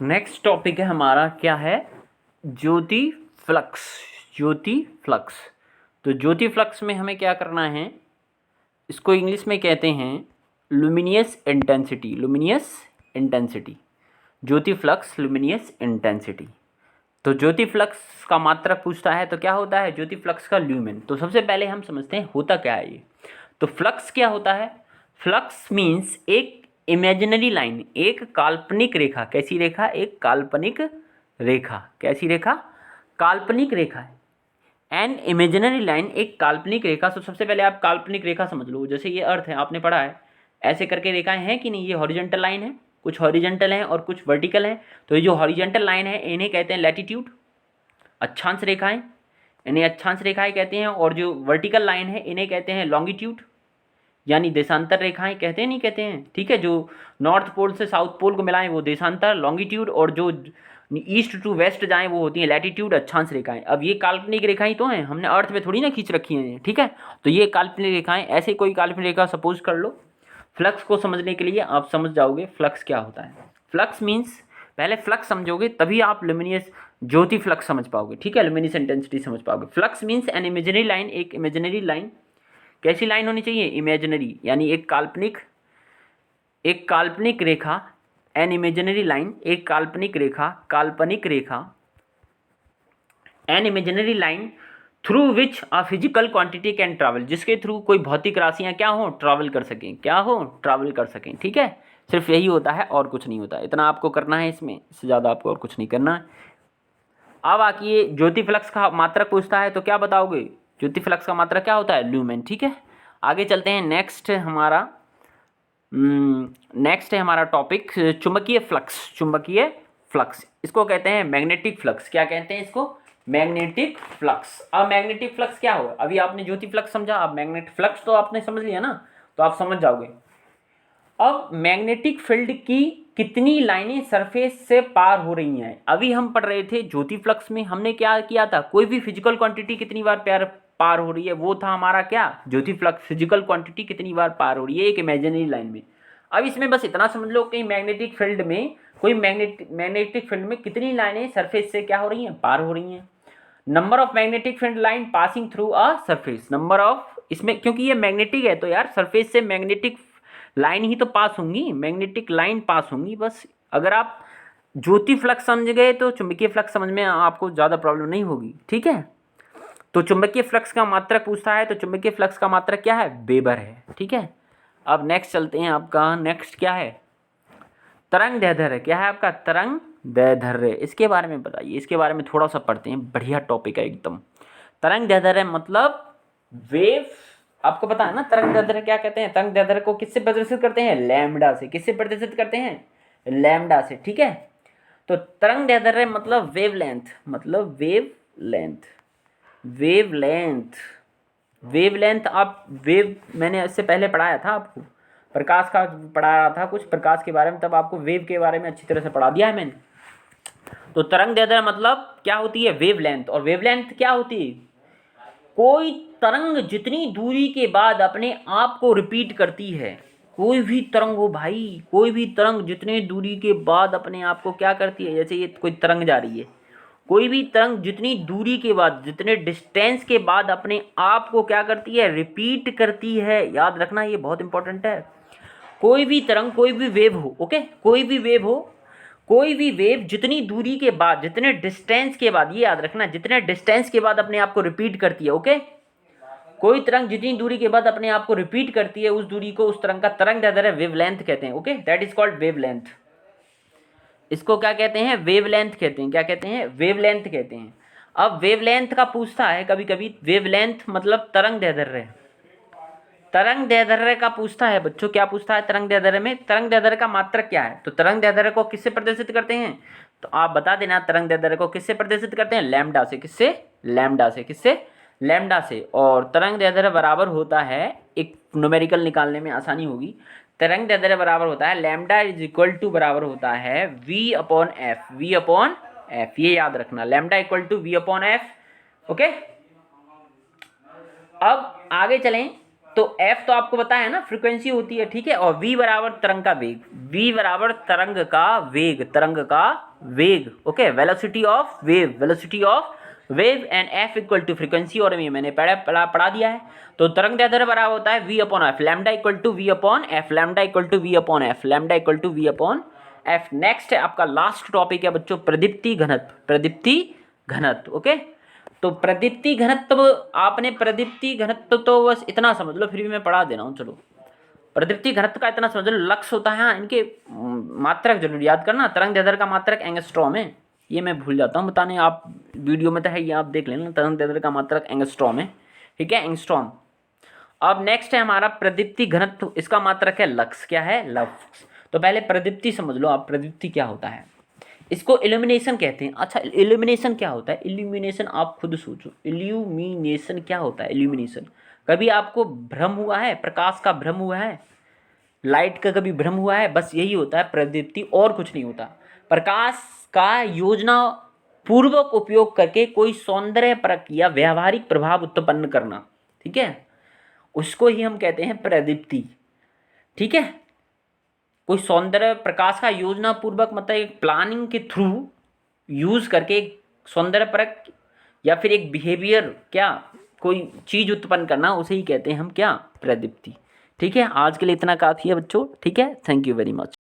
Next topic है हमारा, क्या है, ज्योति फ्लक्स। ज्योति फ्लक्स। तो ज्योति फ्लक्स में हमें क्या करना है, इसको इंग्लिश में कहते हैं लुमिनियस इंटेंसिटी। लुमिनियस इंटेंसिटी, ज्योति फ्लक्स, लुमिनियस इंटेंसिटी। तो ज्योति फ्लक्स का मात्रक पूछता है तो क्या होता है, ज्योति फ्लक्स का ल्यूमेन। तो सबसे पहले हम समझते हैं होता क्या है ये। तो फ्लक्स क्या होता है, फ्लक्स मीन्स एक इमेजिनरी लाइन, एक काल्पनिक रेखा। कैसी रेखा, एक काल्पनिक रेखा। कैसी रेखा, काल्पनिक रेखा है। एन इमेजिनरी लाइन, एक काल्पनिक रेखा। तो सबसे पहले आप काल्पनिक रेखा समझ लो। जैसे ये अर्थ है, आपने पढ़ा है, ऐसे करके रेखाएं हैं कि नहीं, ये हॉरिजॉन्टल लाइन है, कुछ हॉरिजॉन्टल हैं और कुछ वर्टिकल हैं। तो ये जो हॉरिजॉन्टल लाइन है इन्हें कहते हैं लैटिट्यूड, अक्षांश रेखाएं, इन्हें अक्षांश रेखाएं कहते हैं। और जो वर्टिकल लाइन है इन्हें कहते हैं लॉन्गिट्यूड, यानी देशांतर रेखाएं कहते हैं, नहीं कहते हैं, ठीक है। जो नॉर्थ पोल से साउथ पोल को मिलाएं वो देशांतर लॉन्गिट्यूड, और जो ईस्ट टू वेस्ट जाएं वो होती है लैटिट्यूड, अक्षांश रेखाएं। अब ये काल्पनिक रेखाएं तो हैं, हमने अर्थ में थोड़ी ना खींच रखी हैं, ठीक है। तो ये काल्पनिक रेखाएं, ऐसे कोई काल्पनिक रेखा सपोज कर लो। फ्लक्स को समझने के लिए आप समझ जाओगे फ्लक्स क्या होता है। फ्लक्स मीन्स, पहले फ्लक्स समझोगे तभी आप लुमिनियस ज्योति फ्लक्स समझ पाओगे, ठीक है, लुमिनियस इंटेंसिटी समझ पाओगे। Flux means N imaginary line, एक इमेजिनरी लाइन। कैसी लाइन होनी चाहिए, इमेजिनरी, यानी एक काल्पनिक रेखा। एन इमेजिनरी लाइन, एक काल्पनिक रेखा, काल्पनिक रेखा। An imaginary line through which a physical quantity can travel, जिसके थ्रू कोई भौतिक राशियां क्या हो, ट्रैवल कर सकें, क्या हो, ट्रैवल कर सकें, ठीक है। सिर्फ यही होता है और कुछ नहीं होता, इतना आपको करना है इसमें, इससे ज़्यादा आपको और कुछ नहीं करना है। अब आके ये ज्योति फ्लक्स का मात्रक पूछता है तो क्या बताओगे, ज्योति फ्लक्स का मात्रक क्या होता है, ल्यूमेन, ठीक है। आगे चलते हैं, नेक्स्ट है हमारा टॉपिक चुंबकीय फ्लक्स। चुंबकीय फ्लक्स, इसको कहते हैं मैग्नेटिक फ्लक्स। क्या कहते हैं इसको, मैग्नेटिक फ्लक्स। अब मैग्नेटिक फ्लक्स क्या होगा, अभी आपने ज्योति फ्लक्स समझा, अब मैग्नेटिक फ्लक्स तो आपने समझ लिया ना, तो आप समझ जाओगे। अब मैग्नेटिक फील्ड की कितनी लाइनें सरफेस से पार हो रही हैं। अभी हम पढ़ रहे थे ज्योति फ्लक्स में, हमने क्या किया था, कोई भी फिजिकल क्वांटिटी कितनी बार पार हो रही है, वो था हमारा क्या, ज्योति फ्लक्स। फिजिकल क्वांटिटी कितनी बार पार हो रही है एक इमेजिनरी लाइन में। अब इसमें बस इतना समझ लो कि मैग्नेटिक फील्ड में, कोई मैग्नेटिक फील्ड में कितनी लाइनें सरफेस से क्या हो रही हैं, पार हो रही हैं। Number of magnetic field line passing through a surface, number of, इसमें क्योंकि ये मैग्नेटिक है तो यार सरफेस से मैग्नेटिक लाइन ही तो पास होंगी, मैग्नेटिक लाइन पास होंगी बस। अगर आप ज्योति फ्लक्स समझ गए तो चुंबकीय फ्लक्स समझ में आपको ज़्यादा प्रॉब्लम नहीं होगी, ठीक है। तो चुंबकीय फ्लक्स का मात्रक पूछता है तो चुंबकीय फ्लक्स का मात्रक क्या है, वेबर है, ठीक है। अब नेक्स्ट चलते हैं, आपका नेक्स्ट क्या है, तरंग दैर्ध्य। क्या है आपका, तरंग दैर्ध्य। इसके बारे में बताइए, इसके बारे में थोड़ा सा पढ़ते हैं, बढ़िया टॉपिक है एकदम। तरंग दैर्ध्य मतलब वेव, आपको पता है ना तरंग दैर्ध्य क्या कहते हैं। तरंग दैर्ध्य को किससे प्रदर्शित करते हैं, लैम्डा से। किससे प्रदर्शित करते हैं, लैम्डा से, ठीक है। तो तरंग दैर्ध्य मतलब वेवलेंथ, मतलब वेवलेंथ, वेवलेंथ, वेवलेंथ। आप वेव, मैंने इससे पहले पढ़ाया था आपको, प्रकाश का पढ़ा रहा था कुछ प्रकाश के बारे में, तब आपको वेव के बारे में अच्छी तरह से पढ़ा दिया है मैंने। तो तरंग दैर्ध्य मतलब क्या होती है, वेवलेंथ। और वेवलेंथ क्या होती है, कोई तरंग जितनी दूरी के बाद अपने आप को रिपीट करती है। कोई भी तरंग हो भाई, कोई भी तरंग जितने दूरी के बाद अपने आप को क्या करती है, जैसे ये कोई तरंग जा रही है, कोई भी तरंग जितनी दूरी के बाद, जितने डिस्टेंस के बाद अपने आप को क्या करती है, रिपीट करती है। याद रखना, ये बहुत इंपॉर्टेंट है। कोई भी तरंग, कोई भी वेव हो, ओके, कोई भी वेव हो, कोई भी वेव जितनी दूरी के बाद, जितने डिस्टेंस के बाद, ये याद रखना, जितने डिस्टेंस के बाद अपने आप को रिपीट करती है, ओके। कोई तरंग जितनी दूरी के बाद अपने आप को रिपीट करती है, उस दूरी को, उस तरंग का तरंग दैर्ध्य वेवलेंथ कहते हैं, okay, that is called wavelength. इसको क्या कहते हैं, वेवलेंथ कहते हैं। क्या कहते हैं, वेवलेंथ कहते हैं। अब वेवलेंथ का पूछता है कभी कभी, वेवलेंथ मतलब तरंग दैर्ध्य। तरंग दैर्ध्य का पूछता है बच्चों, क्या पूछता है तरंग दैर्ध्य में, तरंग दैर्ध्य का मात्रक क्या है। तो तरंग दैर्ध्य को किससे प्रदर्शित करते हैं, तो आप बता देना, तरंग दैर्ध्य को किससे प्रदर्शित करते हैं, लैम्डा से। किससे, लैम्डा से। किससे, लैम्डा से। और तरंग दैर्ध्य बराबर होता है, एक न्यूमेरिकल निकालने में आसानी होगी, तरंग दैर्ध्य बराबर होता है लैम्डा इज इक्वल टू, बराबर होता है v upon F, v upon F, ये याद रखना, lambda equal to v upon F, okay. अब आगे चलें, तो एफ तो आपको पता है ना, फ्रीक्वेंसी होती है, ठीक है। और वी बराबर तरंग का वेग, वी बराबर तरंग का वेग, तरंग का वेग, okay, velocity of wave, velocity of wave, and F equal to frequency, और ये मैंने पढ़ा दिया है। तो तरंग दैर्ध्य बराबर होता है V upon F, lambda equal to V upon F, lambda equal to V upon F, lambda equal to V upon F. Next है आपका लास्ट टॉपिक है बच्चों, प्रदीप्ति घनत्व, प्रदीप्ति घनत्व, ओके। तो प्रदीप्ति घनत्व, आपने प्रदीप्ति घनत्व तो बस इतना समझ लो, फिर भी मैं पढ़ा दे रहा हूँ, चलो। प्रदीप्ति घनत्व का इतना समझ लो, लक्स होता है, हाँ, इनके मात्रक जरूर याद करना। तरंग दैर्ध्य का मात्रक एंगस्ट्रॉम है, ये मैं भूल जाता हूँ बताने, आप वीडियो में तो है, ये आप देख लेना। तरंग दैर्ध्य का मात्रक एंगस्ट्रॉम है, ठीक है, एंगस्ट्रॉम। अब नेक्स्ट है हमारा प्रदीप्ति घनत्व, इसका मात्रक है लक्स, क्या है, लक्स। तो पहले प्रदीप्ति समझ लो आप, प्रदीप्ति क्या होता है, इसको इल्यूमिनेशन कहते हैं। अच्छा, इल्यूमिनेशन क्या होता है, इल्यूमिनेशन आप खुद सोचो, इल्यूमिनेशन क्या होता है, इल्यूमिनेशन। कभी आपको भ्रम हुआ है, प्रकाश का भ्रम हुआ है, लाइट का कभी भ्रम हुआ है? बस यही होता है प्रदीप्ति, और कुछ नहीं होता। प्रकाश का योजना पूर्वक उपयोग करके कोई सौंदर्य परक या व्यावहारिक प्रभाव उत्पन्न करना, ठीक है, उसको ही हम कहते हैं प्रदीप्ति, ठीक है। कोई सौंदर्य प्रकाश का योजना पूर्वक, मतलब एक प्लानिंग के थ्रू यूज करके एक सौंदर्य परक या फिर एक बिहेवियर, क्या कोई चीज उत्पन्न करना, उसे ही कहते हैं हम क्या, प्रदीप्ति, ठीक है। आज के लिए इतना काफ़ी है बच्चों, ठीक है, थैंक यू वेरी मच।